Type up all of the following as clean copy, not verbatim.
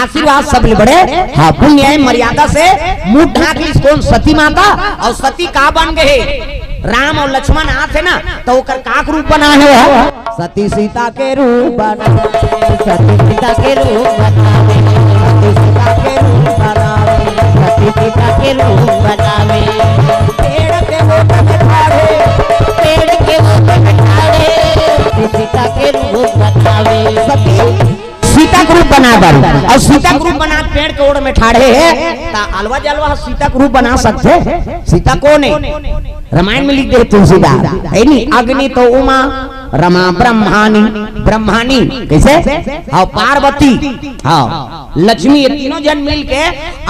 आशीर्वाद सब ले बड़े। हाँ पुण्य मर्यादा से मुंह ढाक ली कौन सती माता और सती का बन गए राम और लक्ष्मण आते ना तो ओकर काक रूप बना है सती सीता के रूप सती सीता के रूप बनावे सती सीता के रूप बनावे सती सीता के रूप बनावे पेड़ के वो ठाड़े पेड़ के वो ठाड़े सती सीता के रूप बनावे सती सीता के रूप बना बारू और सीता के रूप बना पेड़ के ओड़ में ठाड़े है ता अलवा जलवा सीता के रूप बना सकते सीता कौन है रामायण में लिख दे तुलसीदास है नहीं अग्नि तो उमा रमा ब्रह्मानी कैसे हाँ पार्वती हाँ लक्ष्मी ये तीनों जन मिल के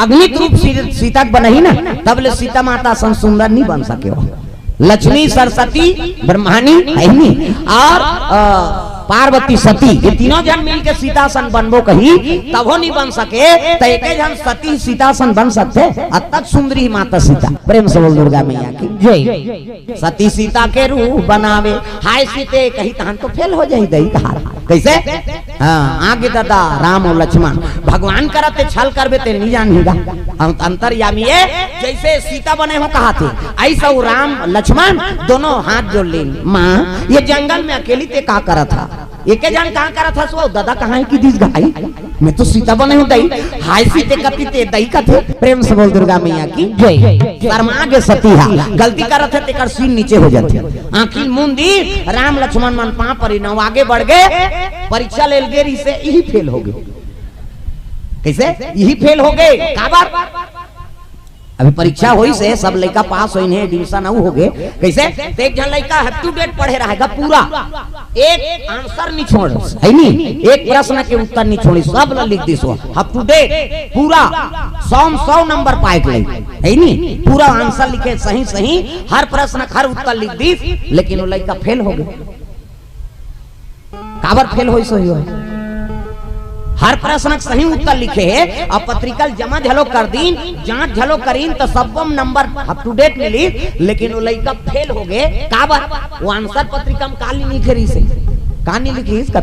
अग्नि रूप सीता बनही ना तब ले सीता माता सन सुंदर नहीं बन सके हो लक्ष्मी सरस्वती ब्रह्मानी है नहीं और पार्वती सती ये तीनों जन मिलके सीतासन बनबो कही तब हो नहीं बन सके तो एक जन सती सीतासन बन सकते अब तक सुंदरी माता सीता प्रेम से बोल दुर्गा मैया की जय सती सीता के रूप बनावे हाय सीते कही तहन तो फेल हो जाई दही कहा कैसे हाँ आगे दादा राम और लक्ष्मण भगवान करते छल करबे ते नहीं जानिएगा हम अंतर्यामी है जैसे सीता बने हो कहा थे ऐसा वो राम लक्ष्मण दोनों हाथ जोड़ ले माँ ये जंगल में अकेली ते का करा था एक जन कहाँ करा था सो दादा कहाँ है कि दिस गाई मैं तो सीता बने हूँ दही हाय सीते कती ते दही का थे प्रेम से बोल दुर्गा मैया की जय शर्मा के सती हा गलती कर रहे थे तेकर सीन नीचे हो जाती आखिर मुंदी राम लक्ष्मण मन पा परिणव आगे बढ़ गए परीक्षा ले गए से यही फेल हो गए कैसे यही फेल हो गए काबर अभी परीक्षा हुई से सब लड़का पास हुई है एडमिशन हो गए कैसे एक जन लड़का अप टू डेट पढ़े रहेगा पूरा एक आंसर नहीं छोड़ है नहीं एक प्रश्न के उत्तर नहीं छोड़ी सब लिख दी सो अप टू डेट पूरा 100 नंबर पाए है नहीं पूरा आंसर लिखे सही सही हर प्रश्न हर उत्तर लिख दी लेकिन वो लड़का फेल हो गए काबर फेल हो सही हो हर प्रश्न सही उत्तर लिखे है और पत्रिका जमा झलो कर दीन जांच झलो करीन तो सबम नंबर अप टू डेट मिली लेकिन वो लड़का फेल हो गए काबर वो आंसर पत्रिका में काली नहीं लिखी से कहानी लिखी इसका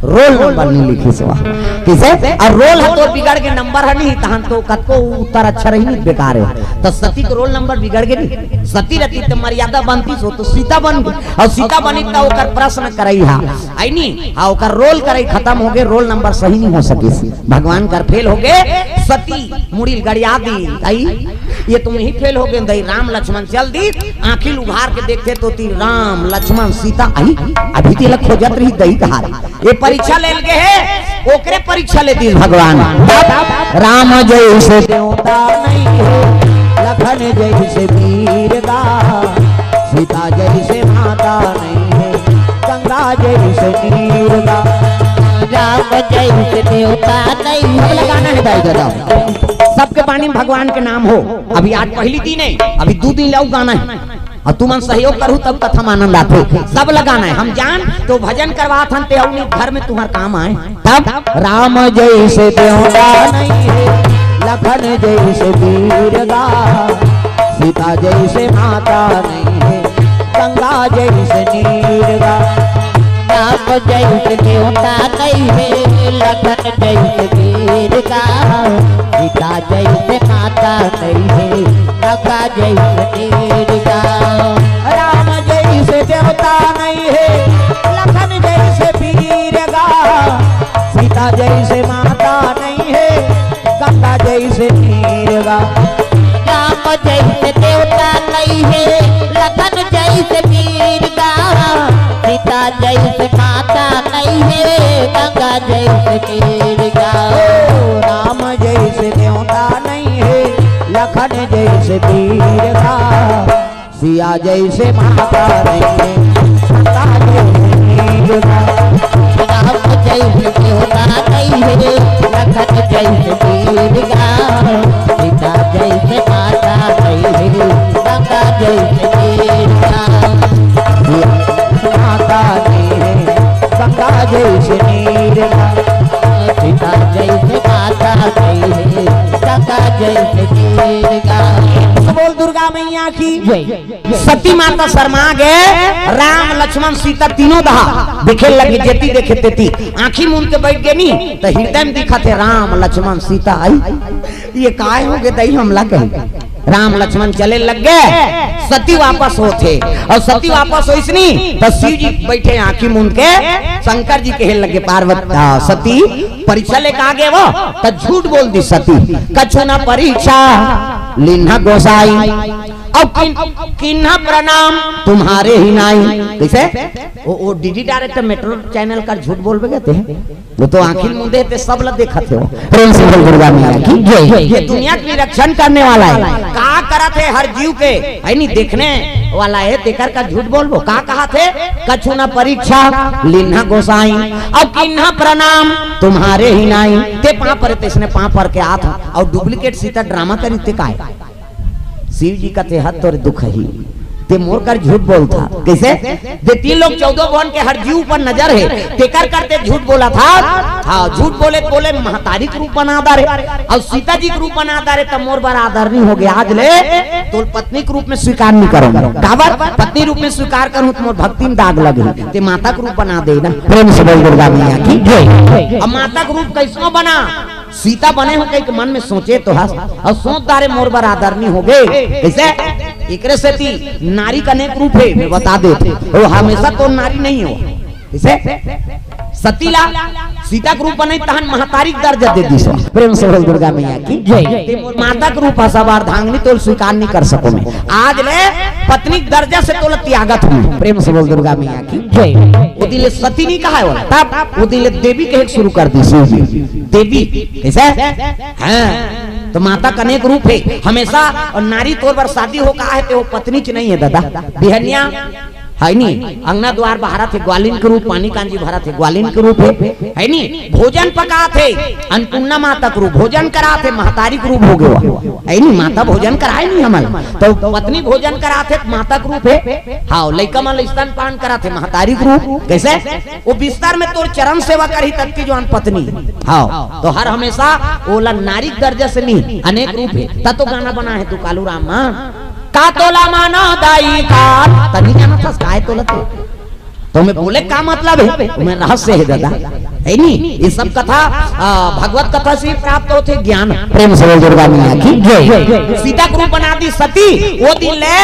रोल नंबर नहीं लिखी सवा किसे और रोल है तो बिगड़ के नंबर है नहीं तहन तो कतको उत्तर अच्छा रही नहीं बेकार है तो सती को रोल नंबर बिगड़ गई नहीं सती रहती तो मर्यादा बनती सो तो सीता बन गई और सीता बनी तो ओकर प्रश्न करई हा आई नहीं हां ओकर रोल करई खत्म हो गए रोल नंबर सही नहीं हो सके भगवान कर फेल हो गए सती मुड़ी गड़िया दी आई ये तुम ही फेल हो गए दई राम लक्ष्मण चल दी आंखिल उघार के देखते तो ती राम लक्ष्मण सीता आई अभी तिलक खोजत रही दई कहा ये परीक्षा ले गए है ओकरे परीक्षा ले दी भगवान राम जैसे देवता नहीं है लखन जैसे वीर दा सीता जैसे माता नहीं है गंगा जैसे नीर दा राम जैसे देवता नहीं है लगाना है भाई दादा सबके पानी में भगवान के नाम हो अभी आज पहली दिन है अभी 2 दिन लाओ गाना है और तुमन सहयोग करूँ तब कथा में आनंद आते सब लगाना है हम जान तो भजन करवा थन ते घर में तुम्हार काम आए तब राम जैसे देवता नहीं है लखन जैसे वीर गा सीता जैसे माता नहीं है गंगा जैसे नीर गा राम जैसे देवता नहीं है लखन जैसे वीर गा सीता जैसे माता नहीं है गंगा जैसे नीर गा राम जैसे देवता नहीं है लखन जैसे वीर गा सीता जैसे माता नहीं है गंगा जैसे नीर गा राम जैसे देवता नहीं है लखन जैसे वीर गा सीता जैसे माता नहीं है गंगा जैसे नीर गा राम जैसे देवता नहीं है लखन जैसे वीर गा सिया जैसे माता नहीं है गंगा जैसे नीर गा राम जैसे देवता नहीं है लखन जैसे वीर गा सीता जैसे माता नहीं है गंगा जैसे नीर गा माता नहीं है गंगा जैसे नीर गा सीता जैसे माता नहीं है गंगा जैसे नीर गा बोल दुर्गा मैया की सती माता शर्मा गए, राम लक्ष्मण सीता तीनों दहा देखे लगे, जेती देखे तेती आंखी मूंद के बैठ गए नी, तो हृदय में दिखा थे राम लक्ष्मण सीता आई, ये काय हो गए दही हमला कहे। राम लक्ष्मण चले लग गए, सती वापस होते, और सती वापस हो इसनी तो शिव जी बैठे आंखी मूंद के, शंकर जी कहे लगे पार्वती सती परीक्षा लेके आ गए वो, तो झूठ बोल दी सती, कछु न परीक्षा लिन्हा गोसाई, अब किन्हा प्रणाम तुम्हारे ही नाई। कैसे वो डीडी डायरेक्टर मेट्रो चैनल का झूठ बोल गए थे, वो तो आंखिल मुंदे थे, सब लोग देखा थे वो। प्रेम से बोल दुर्गा मैया की जय। ये दुनिया की रक्षण करने वाला है, कहा करा थे हर जीव के है नहीं देखने वाला है, देकर का झूठ बोलबो का कहा थे, कछु न परीक्षा लिन्हा गोसाई, अब किन्हा प्रणाम तुम्हारे ही नाई। ते पां पर ते इसने पां पर के हाथ और डुप्लीकेट सीता ड्रामा करी ते का शिव जी का ते हाथ तोरे दुख ही ते मोर कर झूठ बोलता। कैसे दे तीन लोग 14 भवन के हर जीव पर नजर है, तेकर करते झूठ बोला था। हाँ झूठ बोले बोले महतारी के रूप बना दारे और सीता जी के रूप बना दारे, तब मोर बार आदर नहीं हो गया। आज ले तो पत्नी के रूप में स्वीकार नहीं करूंगा, काबर पत्नी रूप में स्वीकार करूं तो मोर भक्ति में दाग लगे, ते माता के रूप बना दे ना। प्रेम से बोल दुर्गा मैया की जय। अब माता का रूप कैसो बना, सीता बने हो कहीं मन में सोचे तो हंस, और सोच दारे मोर बार आदर नहीं हो गए। कैसे एकरे से थी नारी का अनेक रूप है, मैं बता देते वो हमेशा तो नारी नहीं हो। इसे सतीला सीता के रूप बने तहन महतारी दर्जा दे दी। प्रेम से बोल दुर्गा मैया की जय। माता के रूप सवार धांगनी तो स्वीकार नहीं कर सको मैं, आज ले पत्नी दर्जा से तो त्यागत हूँ। प्रेम से बोल दुर्गा मैया की जय। वो दिले सती नहीं कहा है, तब वो दिले देवी कहे शुरू कर दी देवी। कैसे हाँ तो माता का अनेक रूप है हमेशा, और नारी तौर पर शादी हो कहा है तो वो पत्नी च नहीं है दादा, बिहनिया है नी, अंगना द्वार बहारा थे ग्वालिन के रूप, पानी कांजी भरा थे ग्वालिन के रूप है नी, भोजन पका थे अन्नपूर्णा माता के रूप, भोजन करा थे महतारी के रूप हो गया है नी, माता भोजन कराए नहीं हमारे तो पत्नी भोजन करा थे माता के रूप है। हाँ लइका मन स्तनपान करा थे महतारी के रूप। कैसे वो बिस्तर में तोर चरण सेवा करी तक की जो पत्नी। हाँ तो हर हमेशा ओला नारी दर्जा से नहीं अनेक रूप है। तब तो गाना बना है तू कालू राम का तोला माना दाई का तनी जाना था काय तोलते, तो मैं बोले का मतलब है, मैं रहस्य है दादा है नी। ये सब कथा भगवत कथा से प्राप्त होते ज्ञान। प्रेम से दुर्गा मैया की जय। सीता के रूप बना दी सती, वो दिन ले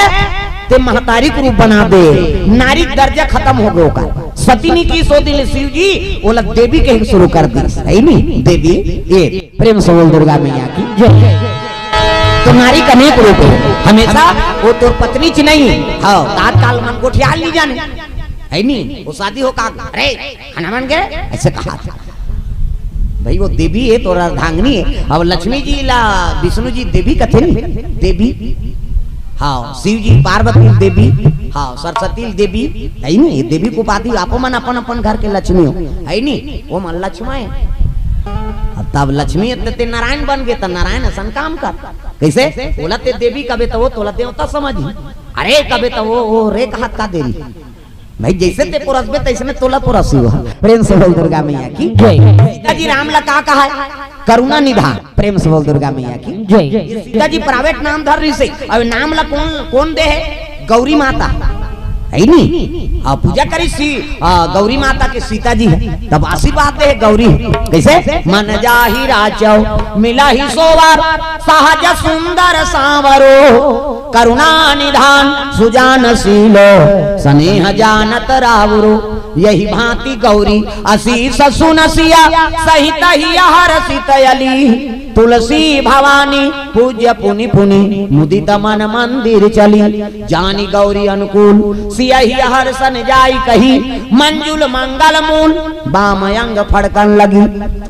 ते महतारी के रूप बना दे, नारी दर्जा खत्म हो गया का। सती ने की सो दिन शिव जी वो लग देवी के शुरू कर दी है नी, देवी ये। प्रेम से दुर्गा मैया की जय। तो नारी का अनेक रूप है हमेशा, वो तो पत्नी च नहीं। हाँ तात्काल मन गोठियाल नहीं जाने है नी, वो शादी हो का अरे खाना बन गए ऐसे कहा था भाई, वो देवी है तो अर्धांगिनी है। अब लक्ष्मी जी ला विष्णु जी देवी कथे देवी, हाँ शिव जी पार्वती देवी, हाँ सरस्वती देवी है नी, देवी को पाती आपो मन अपन अपन घर के लक्ष्मी हो है नी, वो मन लक्ष्मा है। तब लक्ष्मी ते नारायण बन गए तो नारायण असन काम कर। कैसे बोला ते देवी कबे तो वो तोला देवता समझ, अरे कबे तो वो रे हाथ का देरी भाई, जैसे ते पुरसबे तैसे में तोला पुरसी हुआ। प्रेम से बोल दुर्गा मैया की जय। सीता जी राम ला का कहा है करुणा निधान। प्रेम से बोल दुर्गा मैया की जय। सीता जी प्राइवेट नाम धर रही से, अब नाम ला कौन दे है, गौरी माता है नी। पूजा करी सी गौरी माता के सीता जी है, तब आशीर्वाद दे गौरी। कैसे मन जाहि राचौ मिला ही सोवार, सहज सुंदर सांवरो करुणा निधान सुजान शीलो स्नेह जानत रावरो, यही भांति गौरी असीस सुनसिया सहित ही हरसित अली, तुलसी भवानी पूज्य पुनि पुनि मुदित मन मंदिर चली, जानी गौरी अनुकूल सियहि हर्षन जाई कही, मंजुल मंगल मूल बामयंग फड़कन लगी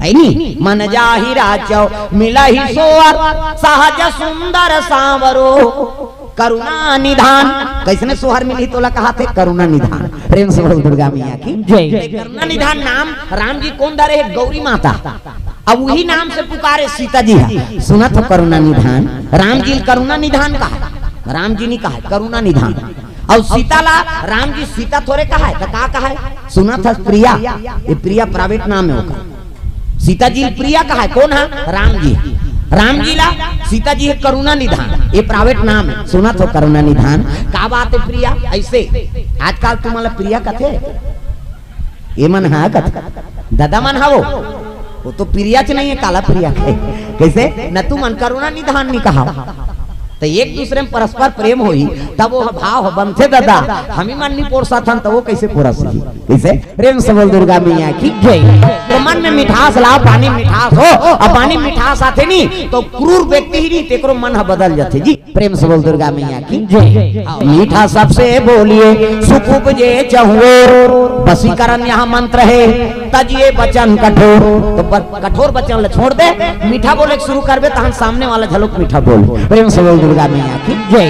है नी। मन जाहि राचौ मिलहि सोअर, सहज सुंदर सांवरो करुणा निधान। कैसने सोहर मिली तोला कहा थे करुणा निधान। प्रेम से बोल दुर्गा मैया की जय। करुणा निधान नाम राम जी कौन धरे, गौरी माता। अब वही नाम से पुकारे सीता जी है, सुना था करुणा निधान। राम जी करुणा निधान कहा, राम जी ने कहा करुणा निधान। और सीता ला राम जी सीता थोड़े कहा है, का कहा है, सुना था प्रिया, ये प्रिया प्राइवेट नाम है होगा। सीता जी प्रिया कहा है, कौन है, राम जी। राम जी ला सीता जी है करुणा निधान, ये प्राइवेट नाम है, सुना तो करुणा निधान। का बात है प्रिया, ऐसे आजकल तुम्हारा प्रिया कथे ये मन हा कथे दादा मन हा वो तो प्रिया च नहीं है, काला प्रिया है। कैसे न तू मन करुणा निधान नहीं कहा, तो एक दूसरे में परस्पर प्रेम होई तब वो भाव बनते दादा। हम ही मन नहीं पोरसा था तो वो कैसे पोरस कैसे प्रेम से बोल दुर्गा मैया की जय। तो मन में मिठास लाओ, पानी मिठास हो और पानी मिठास आते नहीं तो क्रूर व्यक्ति ही नहीं तेकरो मन बदल जाते जी। प्रेम से बोल दुर्गा मैया की जय। मीठा सबसे बोलिए सुख उपजे चहुओर, वशीकरण यहाँ मंत्र है तजिए बचन कठोर। तो कठोर बचन छोड़ दे, मीठा बोले शुरू करबे तो हम सामने वाला झलक मीठा बोल। प्रेम से बोल दुर्गा मैया की जय।